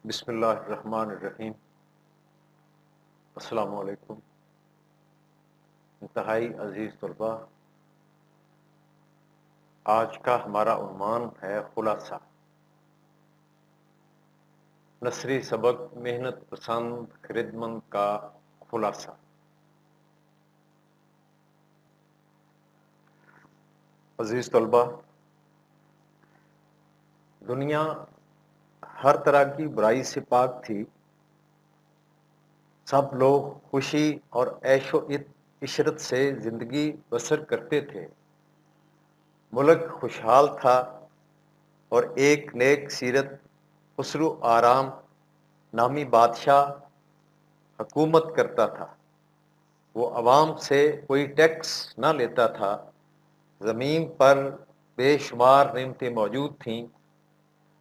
بسم اللہ الرحمن الرحیم۔ السلام علیکم۔ انتہائی عزیز طلباء، آج کا ہمارا عنوان ہے خلاصہ۔ نثری سبق محنت پسند خردمند کا خلاصہ۔ عزیز طلباء، دنیا ہر طرح کی برائی سے پاک تھی۔ سب لوگ خوشی اور عیش و عشرت سے زندگی بسر کرتے تھے۔ ملک خوشحال تھا اور ایک نیک سیرت خسرو آرام نامی بادشاہ حکومت کرتا تھا۔ وہ عوام سے کوئی ٹیکس نہ لیتا تھا۔ زمین پر بے شمار نعمتیں موجود تھیں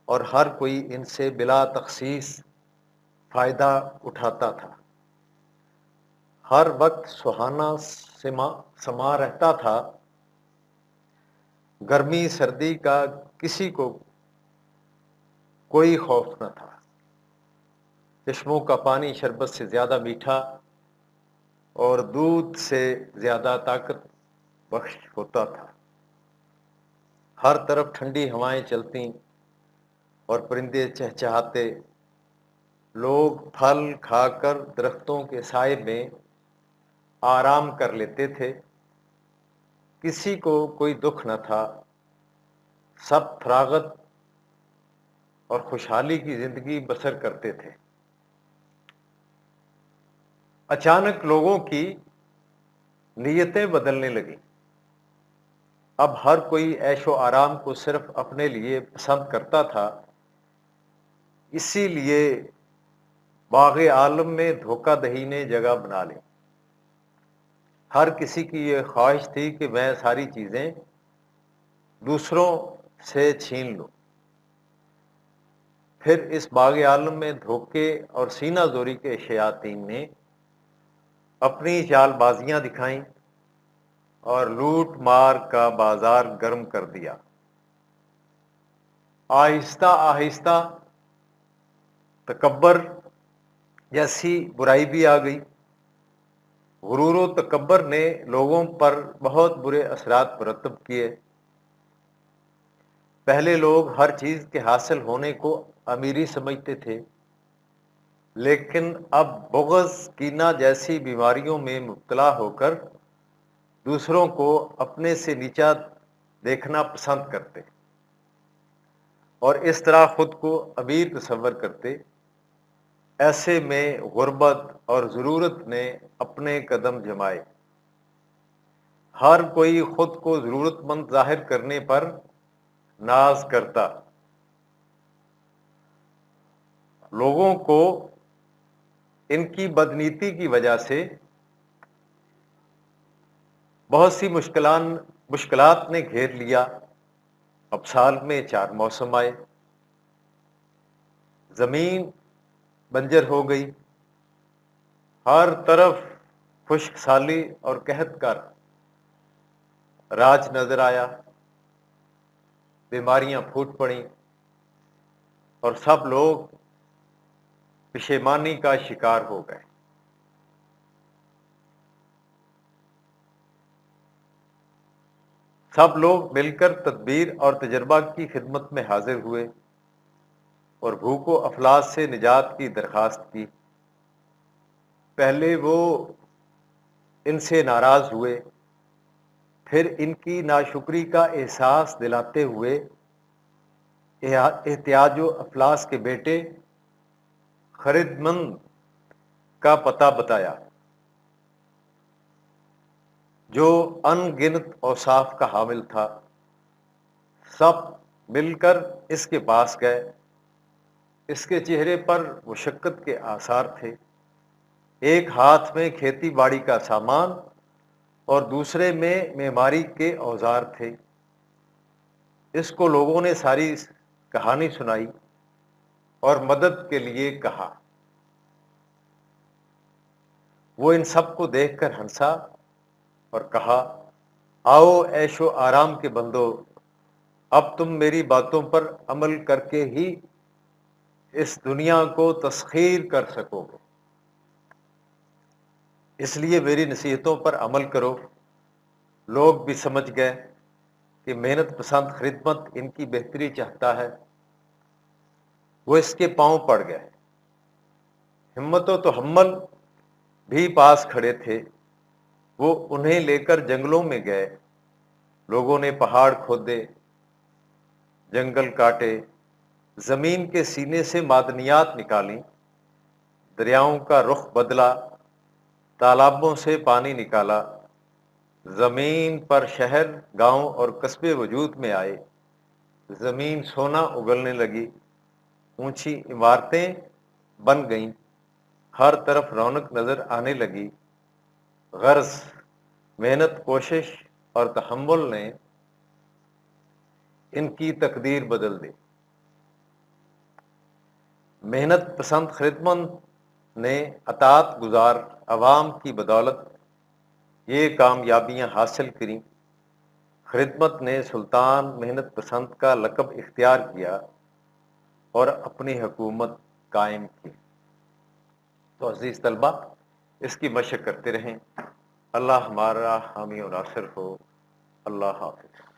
اور ہر کوئی ان سے بلا تخصیص فائدہ اٹھاتا تھا۔ ہر وقت سہانا سما رہتا تھا۔ گرمی سردی کا کسی کو کوئی خوف نہ تھا۔ چشموں کا پانی شربت سے زیادہ میٹھا اور دودھ سے زیادہ طاقت بخش ہوتا تھا۔ ہر طرف ٹھنڈی ہوائیں چلتیں اور پرندے چہچہاتے۔ لوگ پھل کھا کر درختوں کے سائے میں آرام کر لیتے تھے۔ کسی کو کوئی دکھ نہ تھا۔ سب فراغت اور خوشحالی کی زندگی بسر کرتے تھے۔ اچانک لوگوں کی نیتیں بدلنے لگیں۔ اب ہر کوئی عیش و آرام کو صرف اپنے لیے پسند کرتا تھا۔ اسی لیے باغ عالم میں دھوکہ دہی نے جگہ بنا لی۔ ہر کسی کی یہ خواہش تھی کہ میں ساری چیزیں دوسروں سے چھین لوں۔ پھر اس باغ عالم میں دھوکے اور سینہ زوری کے شیاطین نے اپنی چال بازیاں دکھائیں اور لوٹ مار کا بازار گرم کر دیا۔ آہستہ آہستہ تکبر جیسی برائی بھی آ گئی۔ غرور و تکبر نے لوگوں پر بہت برے اثرات مرتب کیے۔ پہلے لوگ ہر چیز کے حاصل ہونے کو امیری سمجھتے تھے، لیکن اب بغض کینہ جیسی بیماریوں میں مبتلا ہو کر دوسروں کو اپنے سے نیچا دیکھنا پسند کرتے اور اس طرح خود کو امیر تصور کرتے۔ ایسے میں غربت اور ضرورت نے اپنے قدم جمائے۔ ہر کوئی خود کو ضرورت مند ظاہر کرنے پر ناز کرتا۔ لوگوں کو ان کی بدنیتی کی وجہ سے بہت سی مشکلات نے گھیر لیا۔ اب سال میں 4 موسم آئے۔ زمین بنجر ہو گئی۔ ہر طرف خشک سالی اور قحط کا راج نظر آیا۔ بیماریاں پھوٹ پڑیں اور سب لوگ پشیمانی کا شکار ہو گئے۔ سب لوگ مل کر تدبیر اور تجربہ کی خدمت میں حاضر ہوئے اور بھوک و افلاس سے نجات کی درخواست کی۔ پہلے وہ ان سے ناراض ہوئے، پھر ان کی ناشکری کا احساس دلاتے ہوئے احتیاج و افلاس کے بیٹے خردمند کا پتہ بتایا، جو ان گنت اوصاف کا حامل تھا۔ سب مل کر اس کے پاس گئے۔ اس کے چہرے پر مشقت کے آثار تھے۔ ایک ہاتھ میں کھیتی باڑی کا سامان اور دوسرے میں معماری کے اوزار تھے۔ اس کو لوگوں نے ساری کہانی سنائی اور مدد کے لیے کہا۔ وہ ان سب کو دیکھ کر ہنسا اور کہا، آؤ عیش و آرام کے بندو، اب تم میری باتوں پر عمل کر کے ہی اس دنیا کو تسخیر کر سکو گے۔ اس لیے میری نصیحتوں پر عمل کرو۔ لوگ بھی سمجھ گئے کہ محنت پسند خدمت ان کی بہتری چاہتا ہے، وہ اس کے پاؤں پڑ گئے۔ ہمت و تحمل بھی پاس کھڑے تھے، وہ انہیں لے کر جنگلوں میں گئے۔ لوگوں نے پہاڑ کھودے، جنگل کاٹے، زمین کے سینے سے معدنیات نکالیں، دریاؤں کا رخ بدلا، تالابوں سے پانی نکالا، زمین پر شہر، گاؤں اور قصبے وجود میں آئے، زمین سونا اگلنے لگی، اونچی عمارتیں بن گئیں، ہر طرف رونق نظر آنے لگی۔ غرض محنت، کوشش اور تحمل نے ان کی تقدیر بدل دی۔ محنت پسند خدمت نے اطاعت گزار عوام کی بدولت یہ کامیابیاں حاصل کریں۔ خدمت نے سلطان محنت پسند کا لقب اختیار کیا اور اپنی حکومت قائم کی۔ تو عزیز طلبہ، اس کی مشق کرتے رہیں۔ اللہ ہمارا حامی و ناصر ہو۔ اللہ حافظ۔